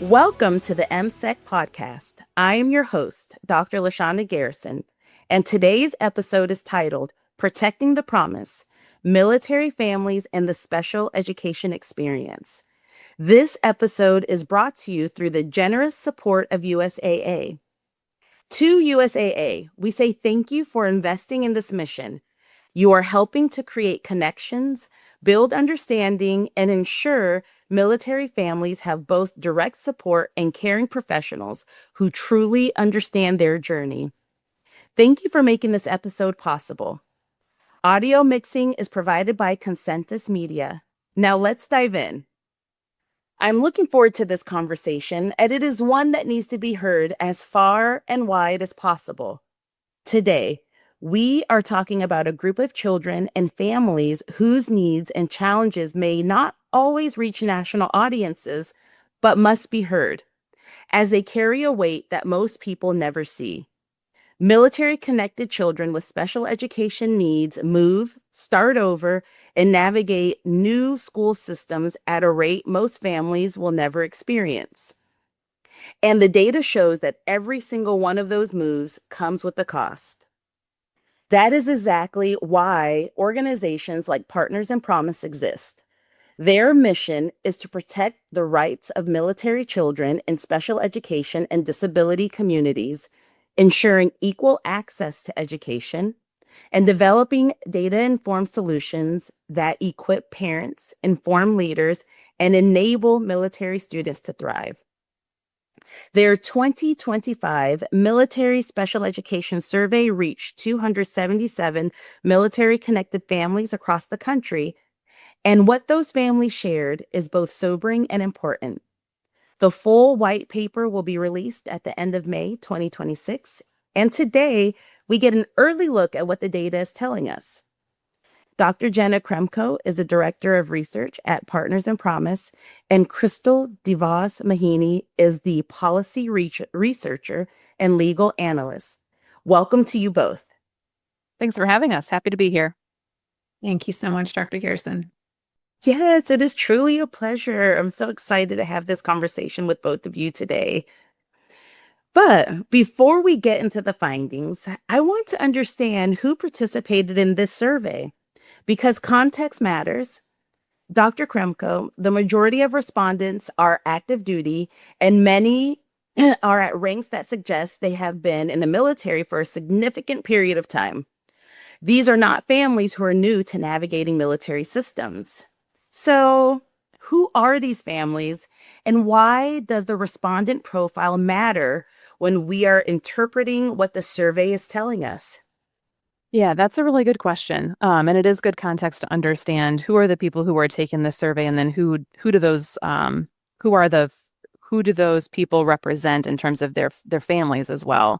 Welcome to the MSEC podcast. I am your host, Dr. LaShonda Garrison, and today's episode is titled Protecting the Promise, Military Families and the Special Education Experience. This episode is brought to you through the generous support of USAA. To USAA, we say thank you for investing in this mission. You are helping to create connections, build understanding, and ensure military families have both direct support and caring professionals who truly understand their journey. Thank you for making this episode possible. Audio mixing is provided by Consentus Media. Now let's dive in. I'm looking forward to this conversation, and it is one that needs to be heard as far and wide as possible. Today, we are talking about a group of children and families whose needs and challenges may not always reach national audiences, but must be heard, as they carry a weight that most people never see. Military-connected children with special education needs move, start over, and navigate new school systems at a rate most families will never experience. And the data shows that every single one of those moves comes with a cost. That is exactly why organizations like Partners in Promise exist. Their mission is to protect the rights of military children in special education and disability communities, ensuring equal access to education, and developing data-informed solutions that equip parents, inform leaders, and enable military students to thrive. Their 2025 Military Special Education Survey reached 277 military-connected families across the country, and what those families shared is both sobering and important. The full white paper will be released at the end of May 2026, and today we get an early look at what the data is telling us. Dr. Jenna Kremko is the Director of Research at Partners in Promise, and Crystal DeVos-Mahini is the Policy Researcher and Legal Analyst. Welcome to you both. Thanks for having us. Happy to be here. Thank you so much, Dr. Garrison. Yes, it is truly a pleasure. I'm so excited to have this conversation with both of you today. But before we get into the findings, I want to understand who participated in this survey. Because context matters, Dr. Kremko, the majority of respondents are active duty, and many are at ranks that suggest they have been in the military for a significant period of time. These are not families who are new to navigating military systems. So, who are these families, and why does the respondent profile matter when we are interpreting what the survey is telling us? Yeah, that's a really good question. And it is good context to understand who are the people who are taking this survey, and then who do those people represent in terms of their families as well.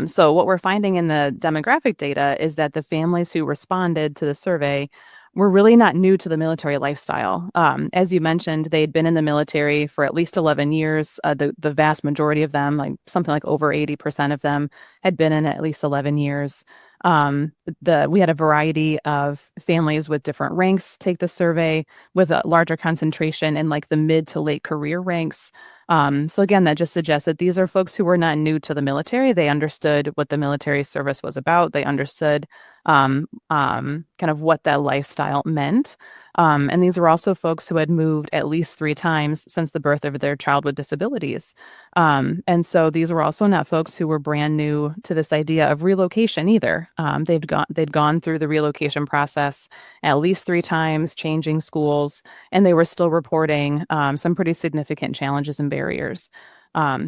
So what we're finding in the demographic data is that the families who responded to the survey were really not new to the military lifestyle. As you mentioned, they'd been in the military for at least 11 years. The vast majority of them, like something like over 80% of them, had been in at least 11 years. We had a variety of families with different ranks take the survey, with a larger concentration in like the mid to late career ranks. So again, that just suggests that these are folks who were not new to the military. They understood what the military service was about. They understood kind of what that lifestyle meant. And these were also folks who had moved at least 3 times since the birth of their child with disabilities. And so these were also not folks who were brand new to this idea of relocation either. They'd gone through the relocation process at least 3 times, changing schools, and they were still reporting some pretty significant challenges and barriers.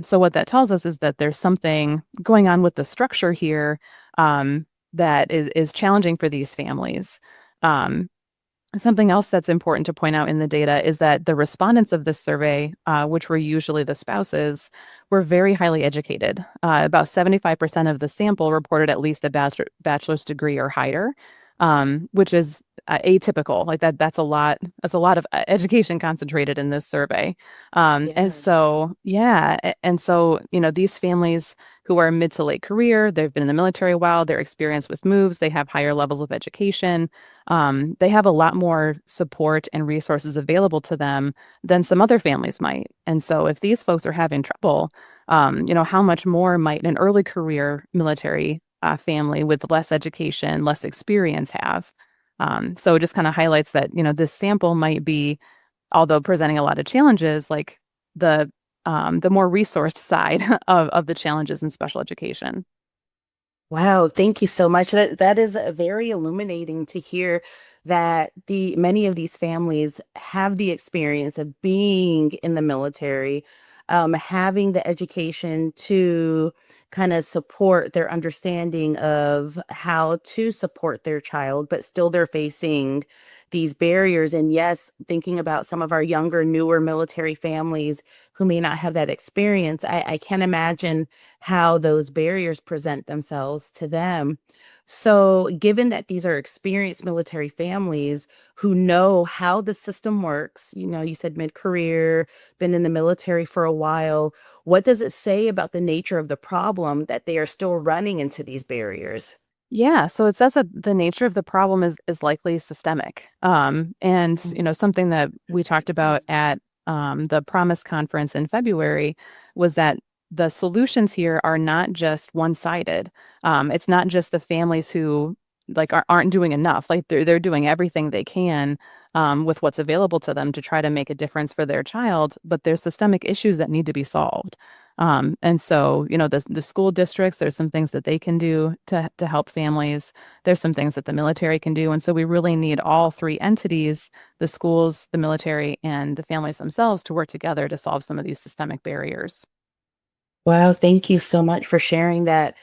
So what that tells us is that there's something going on with the structure here that is challenging for these families. Something else that's important to point out in the data is that the respondents of this survey, which were usually the spouses, were very highly educated. About 75% of the sample reported at least a bachelor's degree or higher. which is atypical. Like that's a lot. That's a lot of education concentrated in this survey. And Yes. so, yeah, and so these families who are mid to late career, they've been in the military a while, they're experienced with moves, they have higher levels of education. They have a lot more support and resources available to them than some other families might. And so, if these folks are having trouble, how much more might an early career military family with less education, less experience have? So it just kind of highlights that, this sample might be, although presenting a lot of challenges, like the more resourced side of the challenges in special education. Wow, thank you so much. That is very illuminating to hear that the many of these families have the experience of being in the military, having the education to kind of support their understanding of how to support their child, but still they're facing these barriers. And yes, thinking about some of our younger, newer military families who may not have that experience, I can't imagine how those barriers present themselves to them. So, given that these are experienced military families who know how the system works, you said mid career, been in the military for a while, what does it say about the nature of the problem that they are still running into these barriers? Yeah, so it says that the nature of the problem is likely systemic. And something that we talked about at the Promise conference in February was that the solutions here are not just one-sided. It's not just the families who like aren't doing enough. Like they're doing everything they can with what's available to them to try to make a difference for their child, but there's systemic issues that need to be solved. And so, the school districts, there's some things that they can do to help families. There's some things that the military can do. And so we really need all three entities, the schools, the military, and the families themselves to work together to solve some of these systemic barriers. Wow, thank you so much for sharing that.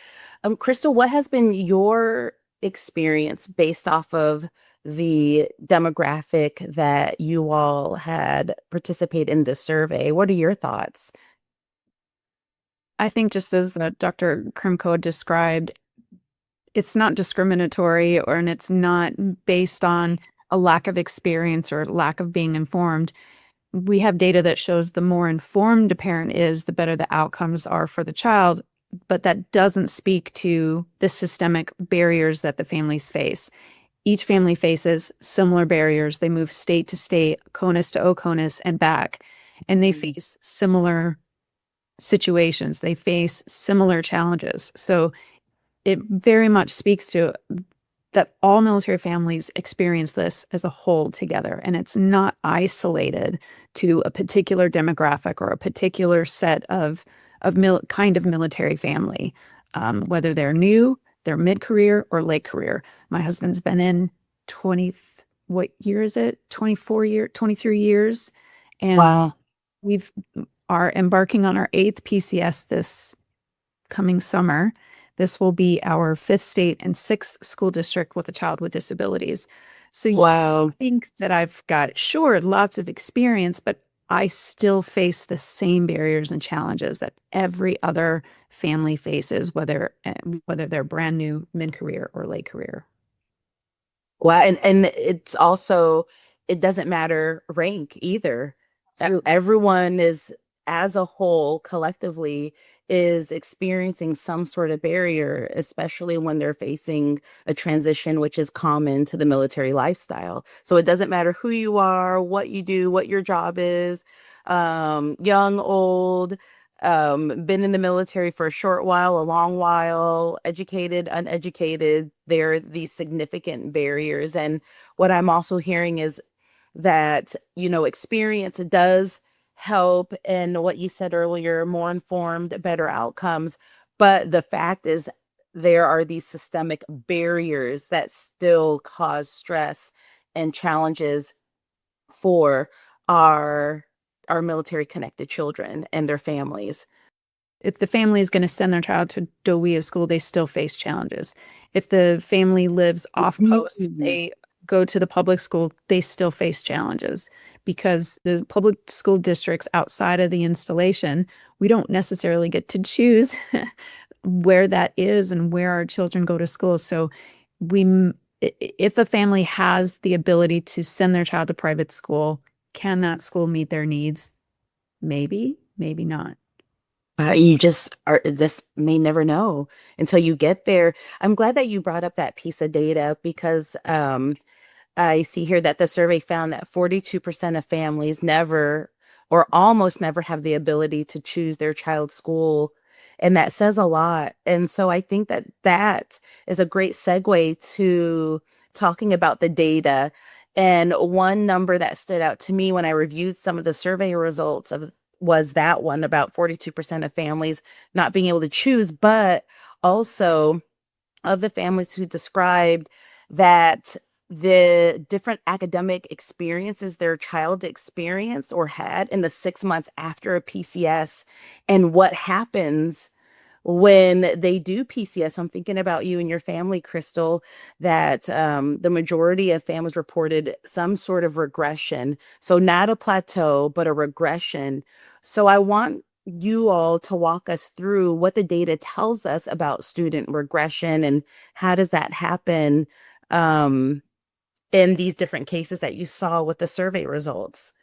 Crystal, what has been your experience based off of the demographic that you all had participate in this survey? What are your thoughts? I think just as Dr. Krimko described, it's not discriminatory and it's not based on a lack of experience or lack of being informed. We have data that shows the more informed a parent is, the better the outcomes are for the child. But that doesn't speak to the systemic barriers that the families face. Each family faces similar barriers. They move state to state, CONUS to OCONUS, and back, and they face similar situations. They face similar challenges. So it very much speaks to that all military families experience this as a whole together, and it's not isolated to a particular demographic or a particular set of kind of military family, whether they're new, they're mid-career or late career. My husband's been in 20, what year is it? 23 years, and Wow. we've are embarking on our 8th PCS this coming summer. This will be our 5th state and 6th school district with a child with disabilities. So you Wow. think that I've got, sure, lots of experience, but I still face the same barriers and challenges that every other family faces, whether they're brand new, mid-career, or late career. Wow. And it's also, it doesn't matter rank either. Absolutely. Everyone is, as a whole, collectively, is experiencing some sort of barrier, especially when they're facing a transition, which is common to the military lifestyle. So it doesn't matter who you are, what you do, what your job is, young, old, been in the military for a short while, a long while, educated, uneducated. There are these significant barriers. And what I'm also hearing is that, experience does help in what you said earlier, more informed, better outcomes. But the fact is, there are these systemic barriers that still cause stress and challenges for our our military connected children and their families. If the family is going to send their child to DOWIA school, they still face challenges. If the family lives off post, Mhm. they go to the public school, they still face challenges because the public school districts outside of the installation, we don't necessarily get to choose where that is and where our children go to school. So we if a family has the ability to send their child to private school, can that school meet their needs? Maybe, maybe not. You just may never know until you get there. I'm glad that you brought up that piece of data because I see here that the survey found that 42% of families never or almost never have the ability to choose their child's school. And that says a lot. And so I think that that is a great segue to talking about the data. And one number that stood out to me when I reviewed some of the survey results of was that one about 42% of families not being able to choose, but also of the families who described that the different academic experiences their child experienced or had in the 6 months after a PCS and what happens when they do PCS. I'm thinking about you and your family, Crystal, that the majority of families reported some sort of regression. So, not a plateau, but a regression. So, I want you all to walk us through what the data tells us about student regression and how does that happen um, in these different cases that you saw with the survey results.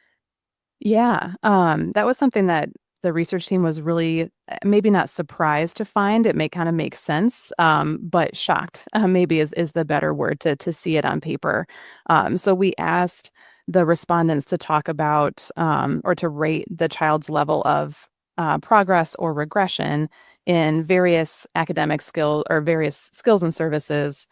Yeah, that was something that the research team was really maybe not surprised to find. It may kind of make sense, but shocked maybe is the better word to see it on paper. So we asked the respondents to talk about or to rate the child's level of progress or regression in various academic skill or various skills and services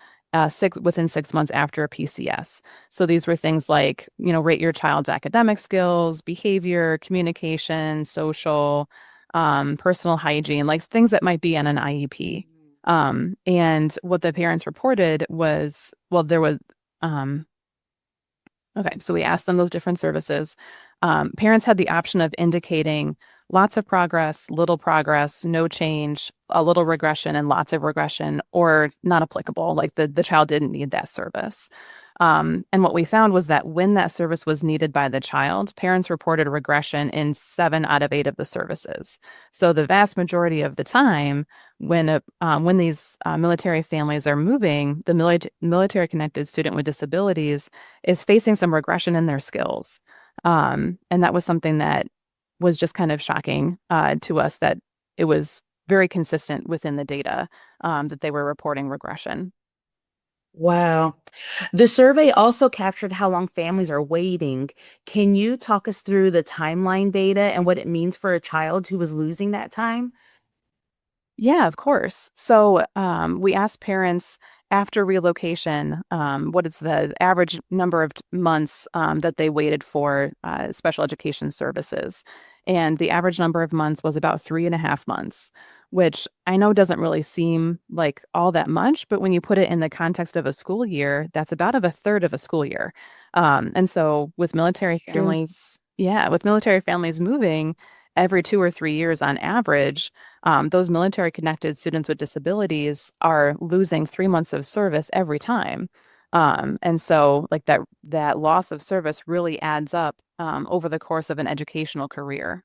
within 6 months after a PCS. So these were things like, rate your child's academic skills, behavior, communication, social, personal hygiene, like things that might be on an IEP. And what the parents reported was, well, there was, okay, so we asked them those different services. Parents had the option of indicating lots of progress, no change, a little regression, and lots of regression, or not applicable, like the child didn't need that service. And what we found was that when that service was needed by the child, parents reported regression in 7 out of 8 of the services. So the vast majority of the time, when these military families are moving, the military connected student with disabilities is facing some regression in their skills. And that was something that was just kind of shocking to us that it was very consistent within the data that they were reporting regression. Wow. The survey also captured how long families are waiting. Can you talk us through the timeline data and what it means for a child who was losing that time? Yeah, of course. So we asked parents after relocation, what is the average number of months that they waited for special education services? And the average number of months was about 3.5 months, which I know doesn't really seem like all that much, but when you put it in the context of a school year, that's about of a third of a school year. And so with military True. families, yeah, with military families moving every 2 or 3 years on average, those military connected students with disabilities are losing 3 months of service every time. And so like that loss of service really adds up over the course of an educational career.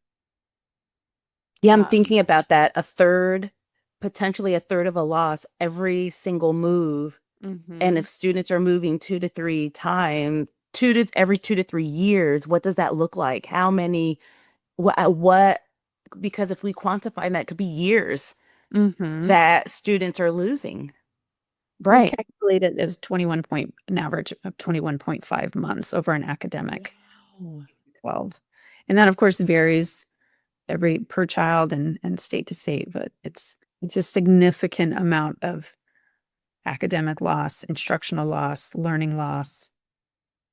Yeah, I'm Um, thinking about that. A third, potentially a third of a loss every single move. And mhm, if students are moving 2 to 3 times, every 2 to 3 years, what does that look like? How many, what, because if we quantify that, it could be years mhm, that students are losing. We right. calculate it as an average of 21.5 months over an academic Wow. 12. And that of course varies every per child and state to state, but it's a significant amount of academic loss, instructional loss, learning loss.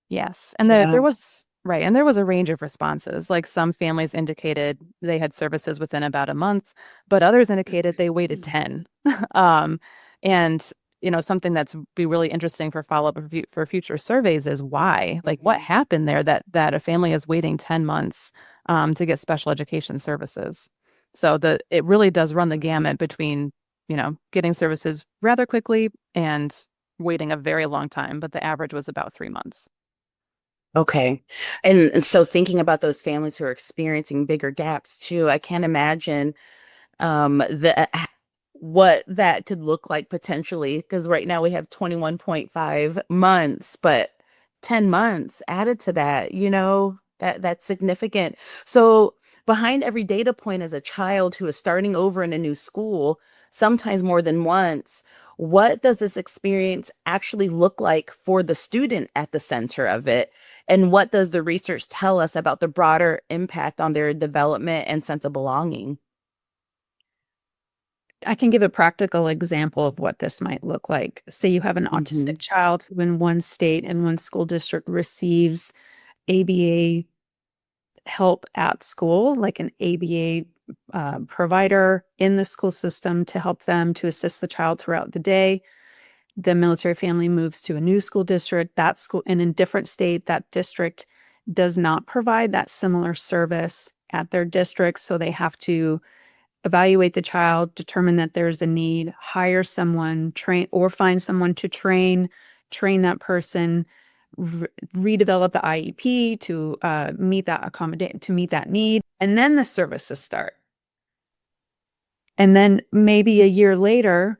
Yes. And there Wow. was right, and there was a range of responses. Like some families indicated they had services within about a month, but others indicated they waited 10. Um, and something that's be really interesting for follow-up for future surveys is why, like what Mhm. happened there that a family is waiting 10 months to get special education services. So it really does run the gamut between, getting services rather quickly and waiting a very long time, but the average was about 3 months. Okay. And so thinking about those families who are experiencing bigger gaps too, I can't imagine the what that could look like potentially. Because right now we have 21.5 months, but 10 months added to that, that's significant. So behind every data point as a child who is starting over in a new school, sometimes more than once, what does this experience actually look like for the student at the center of it? And what does the research tell us about the broader impact on their development and sense of belonging? I can give a practical example of what this might look like. Say you have an Hmm. autistic child who in one state and one school district receives ABA help at school, like an ABA provider in the school system to help them to assist the child throughout the day. The military family moves to a new school district, that school in a different state, that district does not provide that similar service at their district. So they have to evaluate the child, determine that there's a need, hire someone, train or find someone to train that person, redevelop the IEP to meet that need, and then the services start. And then maybe a year later,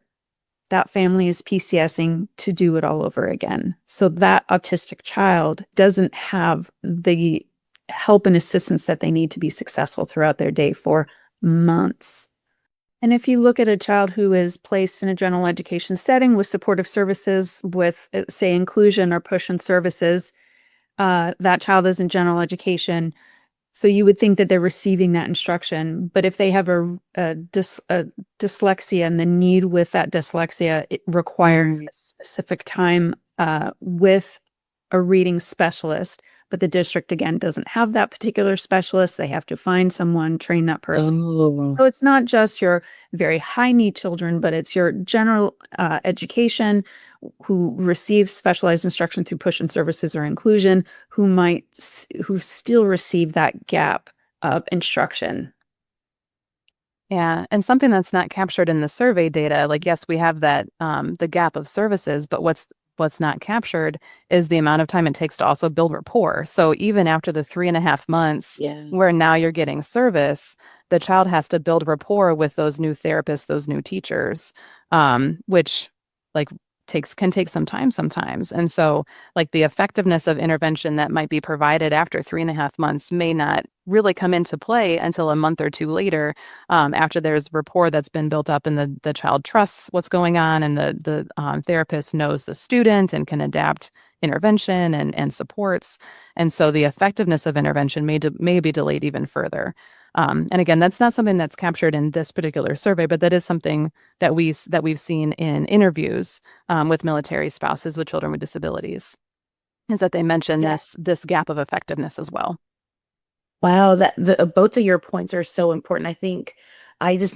that family is PCSing to do it all over again. So that autistic child doesn't have the help and assistance that they need to be successful throughout their day for months. And if you look at a child who is placed in a general education setting with supportive services, with, say, inclusion or push and services, that child is in general education. So you would think that they're receiving that instruction. But if they have a dyslexia and the need with that dyslexia, it requires a specific time with a reading specialist. But the district, again, doesn't have that particular specialist. They have to find someone, train that person. Oh. So it's not just your very high need children, but it's your general education who receive specialized instruction through push and services or inclusion who still receive that gap of instruction. Yeah, and something that's not captured in the survey data, like yes, we have that the gap of services, but what's not captured is the amount of time it takes to also build rapport. So even after the 3.5 months Yeah. where now you're getting service, the child has to build rapport with those new therapists, those new teachers, which like can take some time sometimes. And so like the effectiveness of intervention that might be provided after 3.5 months may not really come into play until a month or two later, after there's rapport that's been built up and the child trusts what's going on and the therapist knows the student and can adapt intervention and supports. And so the effectiveness of intervention may be delayed even further. And again, that's not something that's captured in this particular survey, but that is something that we've seen in interviews with military spouses with children with disabilities, is that they mention this gap of effectiveness as well. Wow, both of your points are so important. I think I just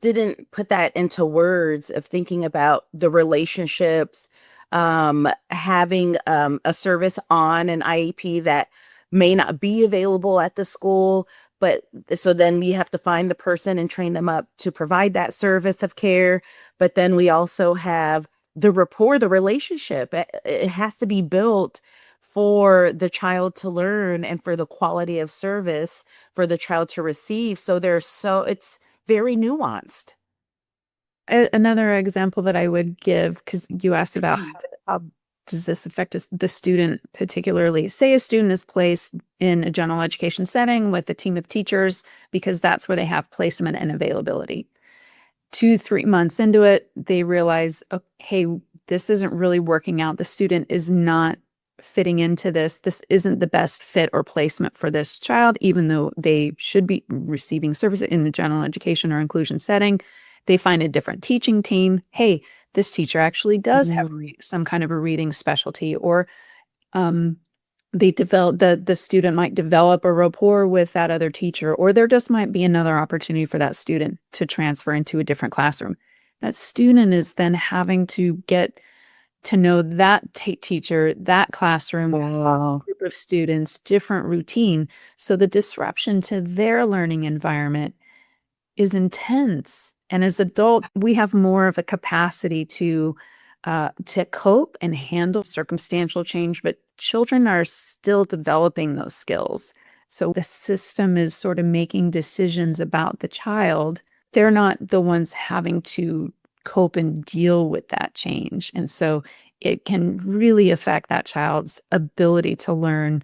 didn't put that into words of thinking about the relationships, having a service on an IEP that may not be available at the school, but so then we have to find the person and train them up to provide that service of care. But then we also have the rapport, the relationship. It has to be built for the child to learn and for the quality of service for the child to receive. So it's very nuanced. Another example that I would give, because you asked about how does this affect the student particularly? Say a student is placed in a general education setting with a team of teachers because that's where they have placement and availability. 2-3 months into it, they realize, oh, hey, this isn't really working out. The student is not fitting into this. This isn't the best fit or placement for this child, even though they should be receiving service in the general education or inclusion setting. They find a different teaching team. Hey, this teacher actually does have some kind of a reading specialty, or they develop the student might develop a rapport with that other teacher, or there just might be another opportunity for that student to transfer into a different classroom. That student is then having to get to know that teacher, that classroom, group of students, different routine. So the disruption to their learning environment is intense. And as adults, we have more of a capacity to cope and handle circumstantial change, but children are still developing those skills. So the system is sort of making decisions about the child they're not the ones having to cope and deal with that change. And so it can really affect that child's ability to learn.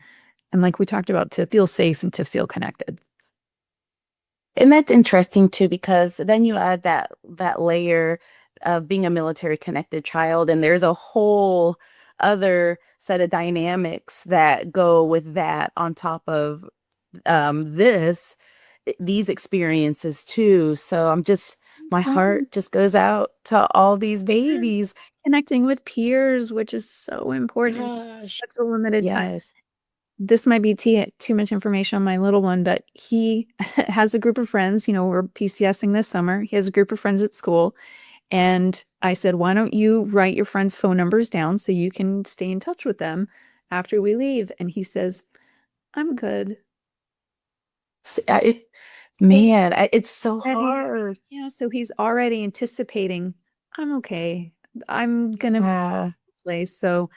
And like we talked about, to feel safe and to feel connected. And that's interesting too, because then you add that layer of being a military connected child, and there's a whole other set of dynamics that go with that on top of these experiences too. So my Right. heart just goes out to all these babies. Connecting with peers, which is so important. Gosh. That's a limited time. Yes. This might be too much information on my little one, but he has a group of friends. We're PCSing this summer. He has a group of friends at school. And I said, why don't you write your friends' phone numbers down so you can stay in touch with them after we leave? And he says, I'm good. S- I- Man, it's so Already, hard. yeah, so he's already anticipating, I'm okay. I'm gonna Yeah. play. So,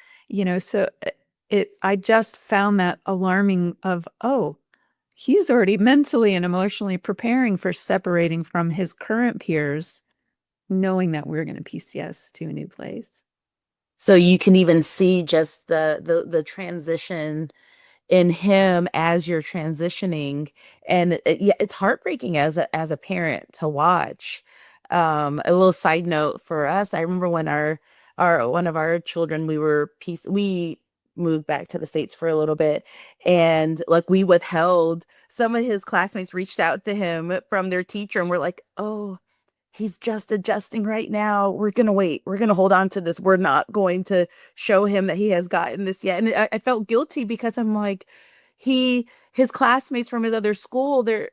I just found that alarming of, oh, he's already mentally and emotionally preparing for separating from his current peers, knowing that we're going to PCS to a new place. So you can even see just the transition in him as you're transitioning, and yeah, it's heartbreaking as a parent to watch. A little side note for us, I remember when our one of our children, we moved back to the States for a little bit, and like we withheld, some of his classmates reached out to him from their teacher, and we're like, oh, he's just adjusting right now. We're going to wait. We're going to hold on to this. We're not going to show him that he has gotten this yet. And I felt guilty because I'm like, his classmates from his other school, they're,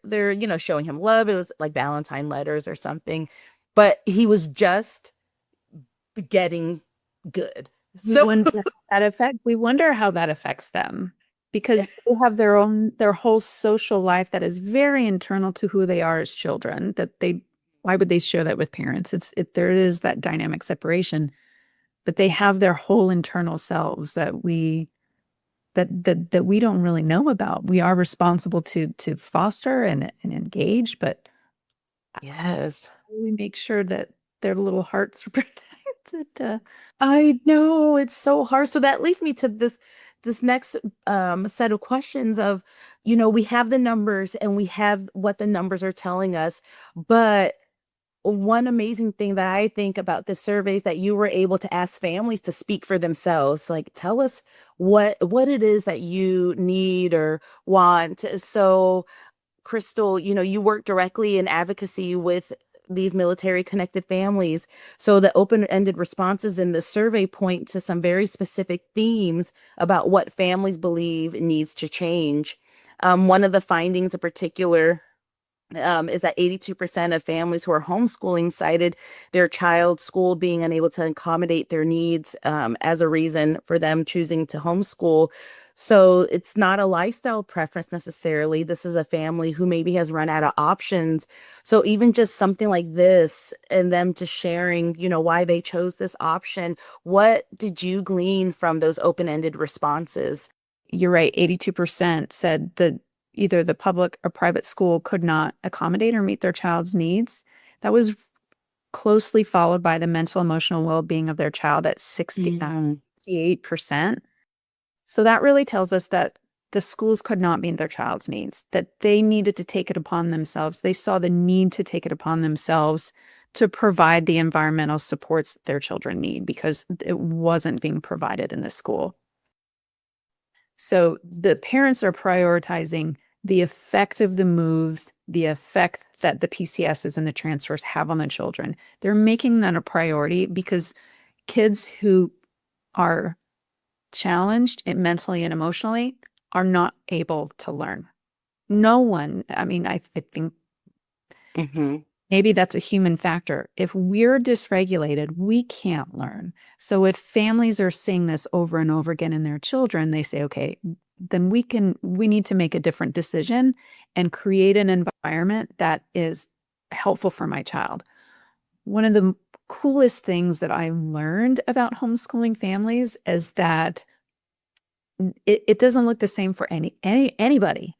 showing him love. It was like Valentine letters or something, but he was just getting good. We So wonder we wonder how that affects them, because they have their whole social life that is very internal to who they are as children, why would they share that with parents? There is that dynamic separation, but they have their whole internal selves that we don't really know about. We are responsible to foster and engage, but yes. we make sure that their little hearts are protected. I know it's so hard. So that leads me to this next set of questions of, we have the numbers and we have what the numbers are telling us, but one amazing thing that I think about the surveys that you were able to ask families to speak for themselves, like tell us what it is that you need or want. So Crystal, you work directly in advocacy with these military connected families. So the open-ended responses in the survey point to some very specific themes about what families believe needs to change. One of the findings in particular is that 82% of families who are homeschooling cited their child's school being unable to accommodate their needs as a reason for them choosing to homeschool. So it's not a lifestyle preference necessarily. This is a family who maybe has run out of options. So even just something like this and them just sharing, why they chose this option, what did you glean from those open-ended responses? You're right, 82% said that either the public or private school could not accommodate or meet their child's needs. That was closely followed by the mental emotional well-being of their child at 68%. So that really tells us that the schools could not meet their child's needs, that they needed to take it upon themselves. They saw the need to take it upon themselves to provide the environmental supports their children need, because it wasn't being provided in the school. So the parents are prioritizing the effect of the moves, the effect that the PCSs and the transfers have on the children. They're making that a priority because kids who are challenged mentally and emotionally are not able to learn. No one, I think Mm-hmm. maybe that's a human factor. If we're dysregulated, we can't learn. So if families are seeing this over and over again in their children, they say, okay, then we need to make a different decision and create an environment that is helpful for my child. One of the coolest things that I learned about homeschooling families is that it doesn't look the same for anybody.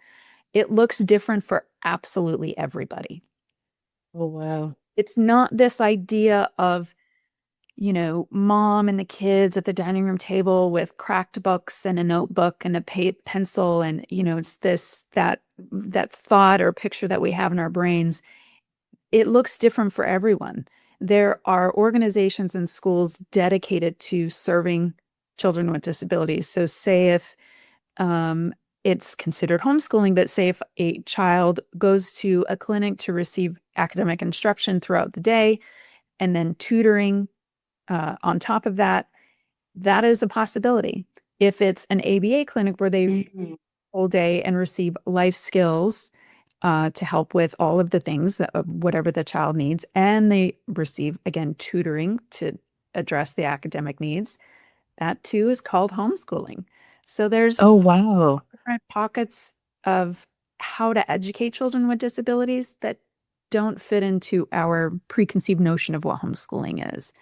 It looks different for absolutely everybody. Oh, wow. It's not this idea of, mom and the kids at the dining room table with cracked books and a notebook and a pencil. And, it's that thought or picture that we have in our brains. It looks different for everyone. There are organizations and schools dedicated to serving children with disabilities. So say if it's considered homeschooling, but say if a child goes to a clinic to receive academic instruction throughout the day and then tutoring on top of that, that is a possibility. If it's an ABA clinic where they whole day and receive life skills to help with all of the things that whatever the child needs, and they receive again tutoring to address the academic needs, that too is called homeschooling. So there's Oh, wow. different pockets of how to educate children with disabilities that don't fit into our preconceived notion of what homeschooling is.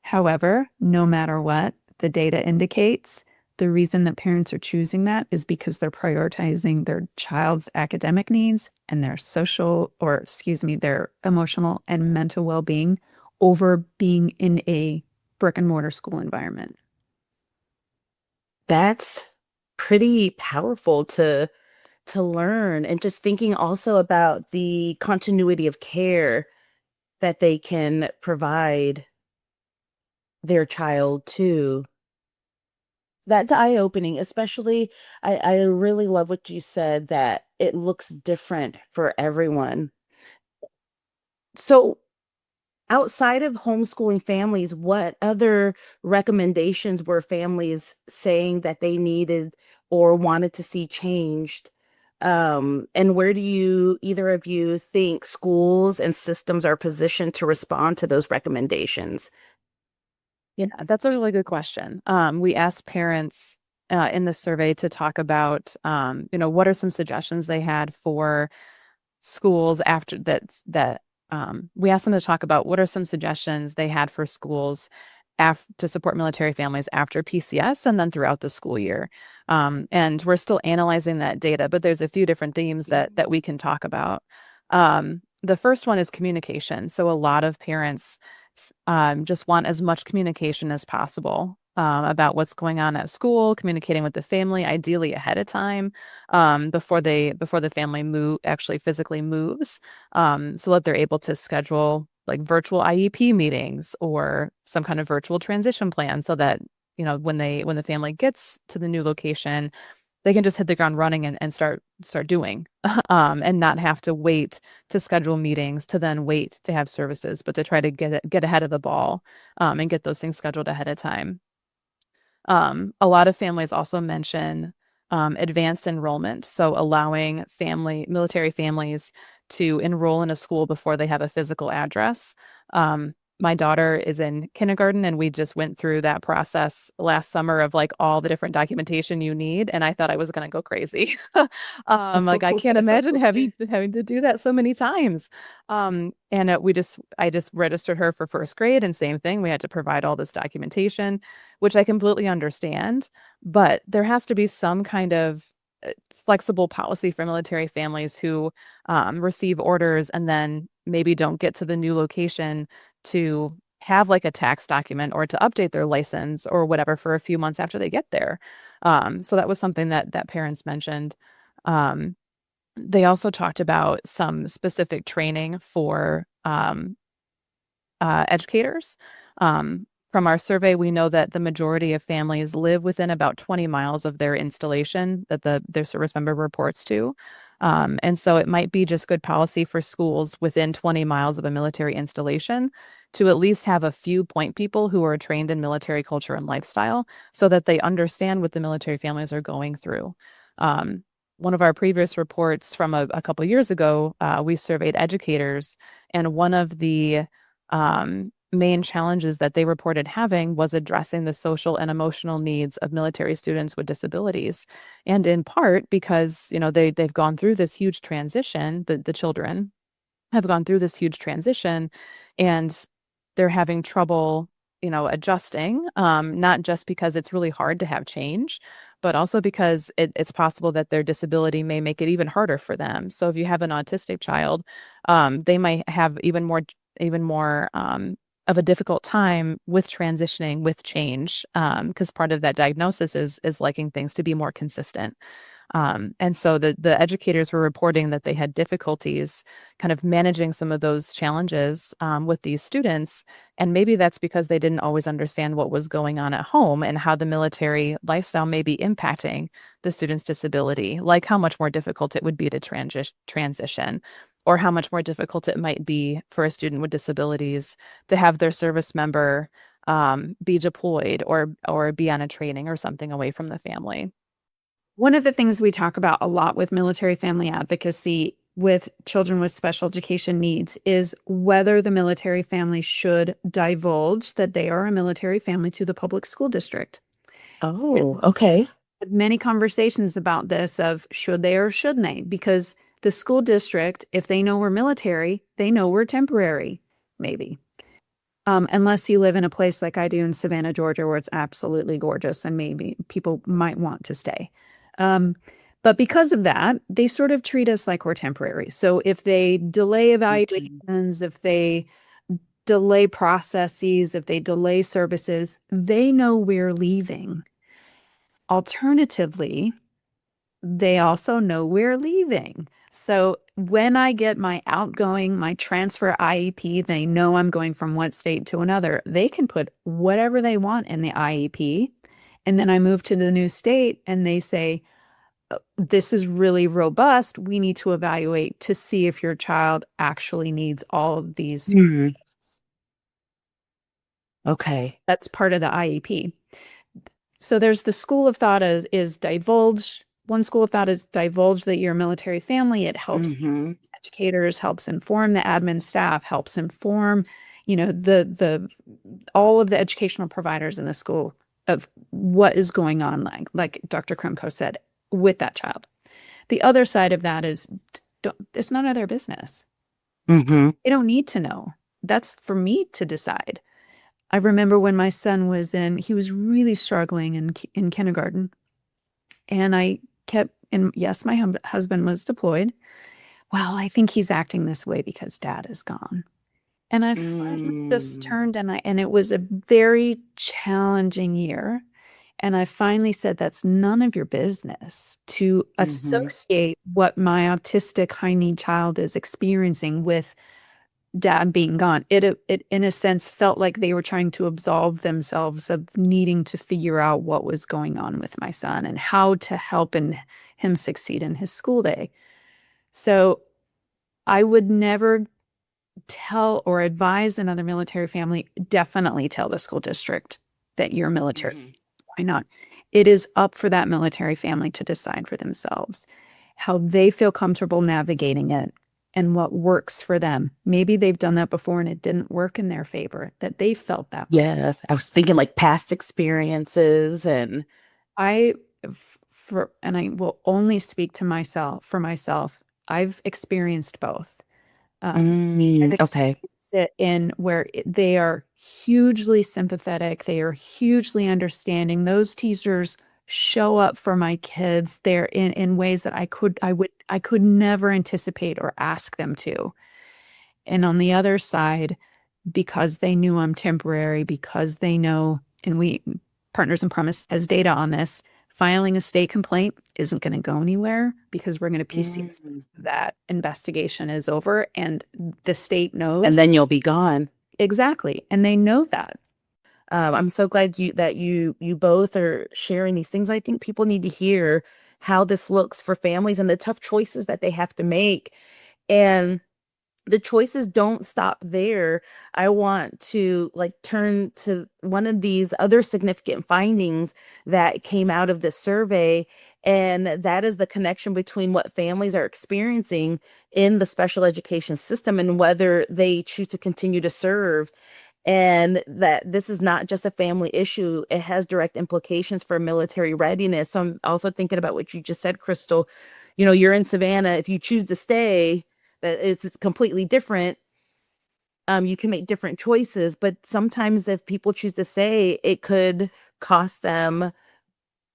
However, no matter what the data indicates, the reason that parents are choosing that is because they're prioritizing their child's academic needs and their emotional and mental well-being over being in a brick and mortar school environment. That's pretty powerful to learn, and just thinking also about the continuity of care that they can provide their child too. That's eye-opening, especially I really love what you said that it looks different for everyone. So outside of homeschooling families, what other recommendations were families saying that they needed or wanted to see changed? And where do either of you think schools and systems are positioned to respond to those recommendations? Yeah, that's a really good question. We asked parents in the survey to talk about, what are some suggestions they had for schools after that. We asked them to talk about what are some suggestions they had for schools to support military families after PCS and then throughout the school year. And we're still analyzing that data, but there's a few different themes that we can talk about. The first one is communication. So a lot of parents just want as much communication as possible about what's going on at school, communicating with the family, ideally ahead of time, before the family actually physically moves, so that they're able to schedule like virtual IEP meetings or some kind of virtual transition plan, so that when the family gets to the new location, they can just hit the ground running and start doing, and not have to wait to schedule meetings, to then wait to have services, but to try to get ahead of the ball, and get those things scheduled ahead of time. A lot of families also mention advanced enrollment, so allowing military families to enroll in a school before they have a physical address. My daughter is in kindergarten, and we just went through that process last summer of like all the different documentation you need, and I thought I was going to go crazy. Like I can't imagine having to do that so many times. And I just registered her for first grade, and same thing, we had to provide all this documentation, which I completely understand, but there has to be some kind of flexible policy for military families who receive orders and then maybe don't get to the new location to have like a tax document or to update their license or whatever for a few months after they get there. So that was something that parents mentioned. They also talked about some specific training for educators. From our survey, we know that the majority of families live within about 20 miles of their installation that their service member reports to. And so it might be just good policy for schools within 20 miles of a military installation to at least have a few point people who are trained in military culture and lifestyle, so that they understand what the military families are going through. One of our previous reports from a couple years ago, we surveyed educators, and one of the main challenges that they reported having was addressing the social and emotional needs of military students with disabilities. And in part because, they've gone through this huge transition, the children have gone through this huge transition, and they're having trouble, adjusting, not just because it's really hard to have change, but also because it's possible that their disability may make it even harder for them. So if you have an autistic child, they might have even more of a difficult time with transitioning, with change, because part of that diagnosis is liking things to be more consistent. And so the educators were reporting that they had difficulties kind of managing some of those challenges with these students. And maybe that's because they didn't always understand what was going on at home and how the military lifestyle may be impacting the student's disability, like how much more difficult it would be to transition, or how much more difficult it might be for a student with disabilities to have their service member be deployed or be on a training or something away from the family. One of the things we talk about a lot with military family advocacy with children with special education needs is whether the military family should divulge that they are a military family to the public school district. Oh, okay. Had many conversations about this of should they or shouldn't they? Because the school district, if they know we're military, they know we're temporary, maybe. Unless you live in a place like I do in Savannah, Georgia, where it's absolutely gorgeous and maybe people might want to stay. But because of that, they sort of treat us like we're temporary. So if they delay evaluations, if they delay processes, if they delay services, they know we're leaving. Alternatively, they also know we're leaving. So when I get my outgoing, my transfer IEP, they know I'm going from one state to another. They can put whatever they want in the IEP. And then I move to the new state and they say, this is really robust. We need to evaluate to see if your child actually needs all of these services. Okay. That's part of the IEP. So there's the school of thought is divulge. One school of thought is divulge that you're a military family. It helps educators, helps inform the admin staff, helps inform, the all of the educational providers in the school of what is going on, like Dr. Kremko said, with that child. The other side of that is it's none of their business. They don't need to know. That's for me to decide. I remember when my son he was really struggling in kindergarten. And I kept, and yes, my husband was deployed. Well, I think he's acting this way because dad is gone. And I finally just turned and it was a very challenging year. And I finally said, that's none of your business to associate what my autistic high need child is experiencing with dad being gone. It in a sense felt like they were trying to absolve themselves of needing to figure out what was going on with my son and how to help him succeed in his school day. So I would never tell or advise another military family, definitely tell the school district that you're military. Why not? It is up for that military family to decide for themselves how they feel comfortable navigating it and what works for them. Maybe they've done that before and it didn't work in their favor, that they felt that way. Yes, I was thinking like past experiences and I will only speak to myself. I've experienced both. I've okay. experienced it in where they are hugely sympathetic. They are hugely understanding. Those teachers show up for my kids. They're in ways that I could never anticipate or ask them to. And on the other side, because they knew I'm temporary, because they know, and we Partners in Promise has data on this, filing a state complaint isn't going to go anywhere because we're going to PC that investigation is over and the state knows. And then you'll be gone. Exactly. And they know that. I'm so glad that you both are sharing these things. I think people need to hear how this looks for families and the tough choices that they have to make. And the choices don't stop there. I want to turn to one of these other significant findings that came out of this survey, and that is the connection between what families are experiencing in the special education system and whether they choose to continue to serve. And that this is not just a family issue. It has direct implications for military readiness. So I'm also thinking about what you just said, Crystal. You're in Savannah. If you choose to stay, that it's completely different. You can make different choices, but sometimes if people choose to stay, it could cost them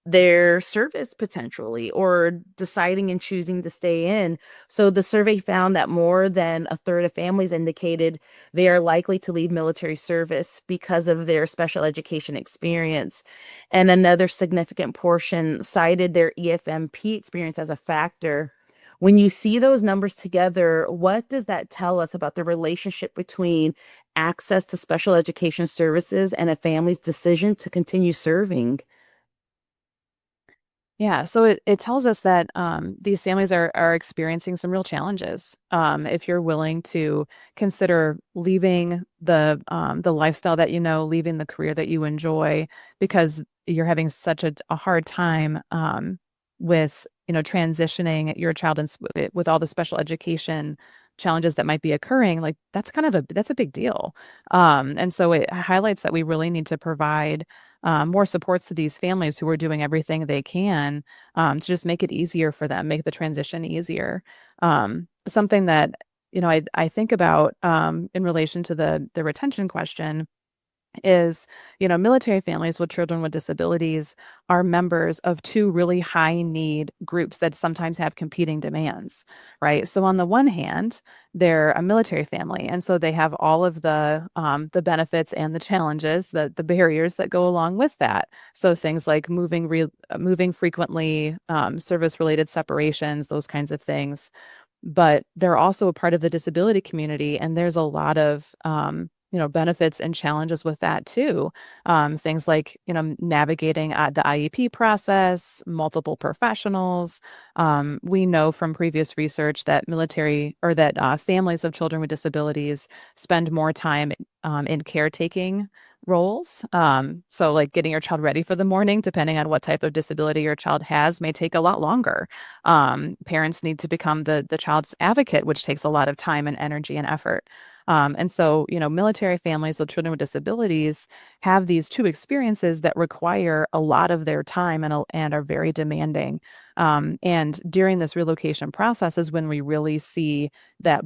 their service potentially or deciding and choosing to stay in. So the survey found that more than a third of families indicated they are likely to leave military service because of their special education experience. And another significant portion cited their EFMP experience as a factor. When you see those numbers together, what does that tell us about the relationship between access to special education services and a family's decision to continue serving? Yeah, so it tells us that these families are experiencing some real challenges. If you're willing to consider leaving the lifestyle that you know, leaving the career that you enjoy, because you're having such a hard time with transitioning your child with all the special education challenges that might be occurring, like that's a big deal. And so it highlights that we really need to provide more supports to these families who are doing everything they can to just make it easier for them, make the transition easier. Something that I think about in relation to the retention question is, military families with children with disabilities are members of two really high need groups that sometimes have competing demands, right? So on the one hand, they're a military family, and so they have all of the benefits and the challenges, the barriers that go along with that. So things like moving frequently, service related separations, those kinds of things. But they're also a part of the disability community, and there's a lot of benefits and challenges with that too. Things like navigating the IEP process, multiple professionals. We know from previous research that military or that families of children with disabilities spend more time in caretaking roles. So like getting your child ready for the morning, depending on what type of disability your child has, may take a lot longer. Parents need to become the child's advocate, which takes a lot of time and energy and effort. And so, military families with children with disabilities have these two experiences that require a lot of their time and are very demanding. And during this relocation process is when we really see that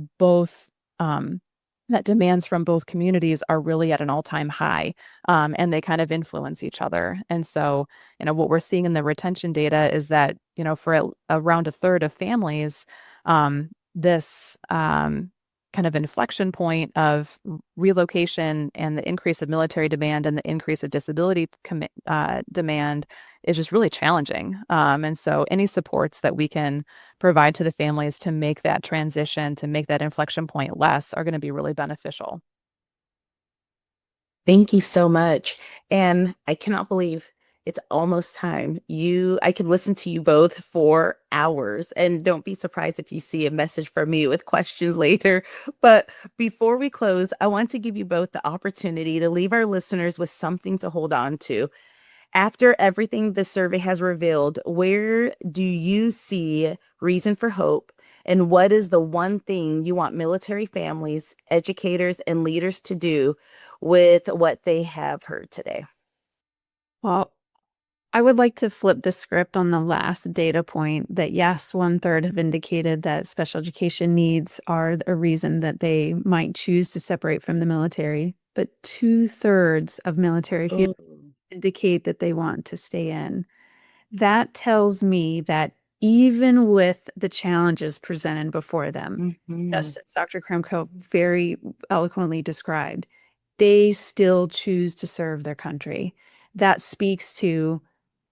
that demands from both communities are really at an all-time high, and they kind of influence each other. And so, what we're seeing in the retention data is that, for around a third of families, this kind of inflection point of relocation and the increase of military demand and the increase of disability demand is just really challenging. And so any supports that we can provide to the families to make that transition, to make that inflection point less, are going to be really beneficial. Thank you so much. And I cannot believe it's almost time. I could listen to you both for hours, and don't be surprised if you see a message from me with questions later. But before we close, I want to give you both the opportunity to leave our listeners with something to hold on to. After everything the survey has revealed, where do you see reason for hope? And what is the one thing you want military families, educators, and leaders to do with what they have heard today? Well, I would like to flip the script on the last data point that yes, one third have indicated that special education needs are a reason that they might choose to separate from the military, but two-thirds of military families Oh. indicate that they want to stay in. That tells me that even with the challenges presented before them, Mhm. just as Dr. Kremko very eloquently described, they still choose to serve their country. That speaks to,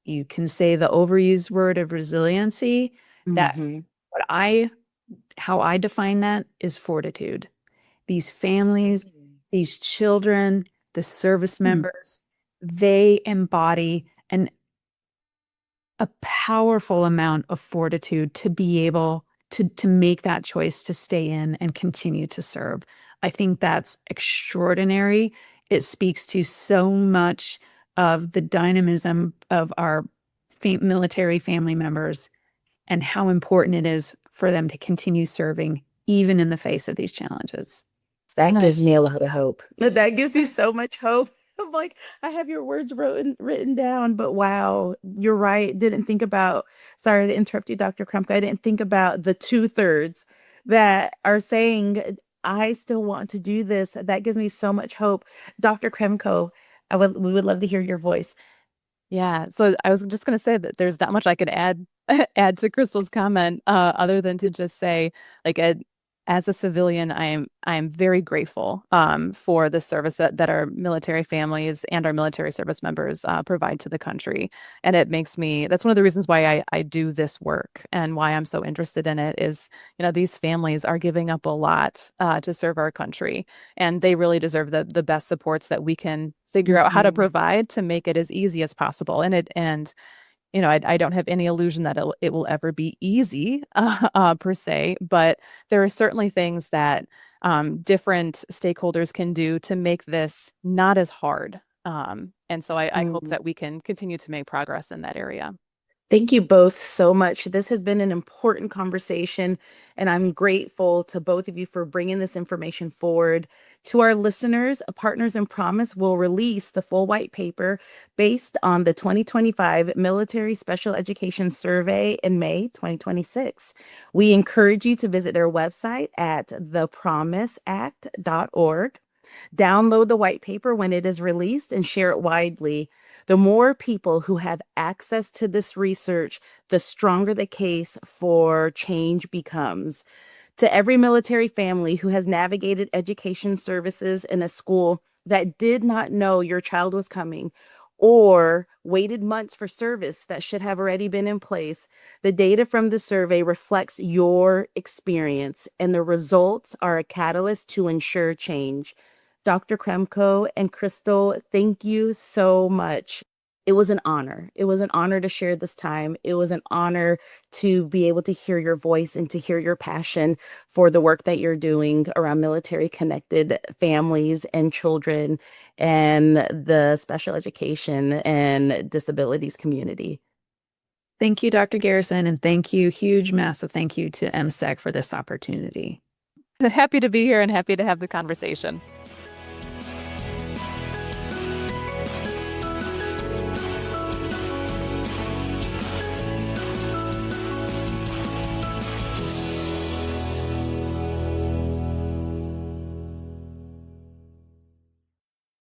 you can say the overused word of resiliency, that Mhm. what I how I define that is fortitude. These families, these children, the service Mm. members, they embody a powerful amount of fortitude to be able to make that choice to stay in and continue to serve. I think that's extraordinary. It speaks to so much of the dynamism of our military family members and how important it is for them to continue serving even in the face of these challenges. That gives me Nice. a lot of hope. That gives me so much hope. I'm like, I have your words written down, but wow, you're right. Didn't think about, sorry to interrupt you, Dr. Krumka. I didn't think about the two-thirds that are saying, I still want to do this. That gives me so much hope. Dr. Kremko, we would love to hear your voice. Yeah. So I was just going to say that there's not much I could add add to Crystal's comment, other than to just say, like, as a civilian, I am very grateful for the service that our military families and our military service members provide to the country. And it makes me, that's one of the reasons why I do this work and why I'm so interested in it is, these families are giving up a lot to serve our country, and they really deserve the best supports that we can figure out how to provide to make it as easy as possible. I don't have any illusion that it will ever be easy, per se, but there are certainly things that different stakeholders can do to make this not as hard. And so I hope that we can continue to make progress in that area. Thank you both so much. This has been an important conversation, and I'm grateful to both of you for bringing this information forward. To our listeners, Partners in Promise will release the full white paper based on the 2025 Military Special Education Survey in May 2026. We encourage you to visit their website at thepromiseact.org. Download the white paper when it is released and share it widely. The more people who have access to this research, the stronger the case for change becomes. To every military family who has navigated education services in a school that did not know your child was coming or waited months for service that should have already been in place, the data from the survey reflects your experience, and the results are a catalyst to ensure change. Dr. Kremko and Crystal, thank you so much. It was an honor. It was an honor to share this time. It was an honor to be able to hear your voice and to hear your passion for the work that you're doing around military connected families and children and the special education and disabilities community. Thank you, Dr. Garrison, and thank you, huge, massive thank you to MSEC for this opportunity. Happy to be here and happy to have the conversation.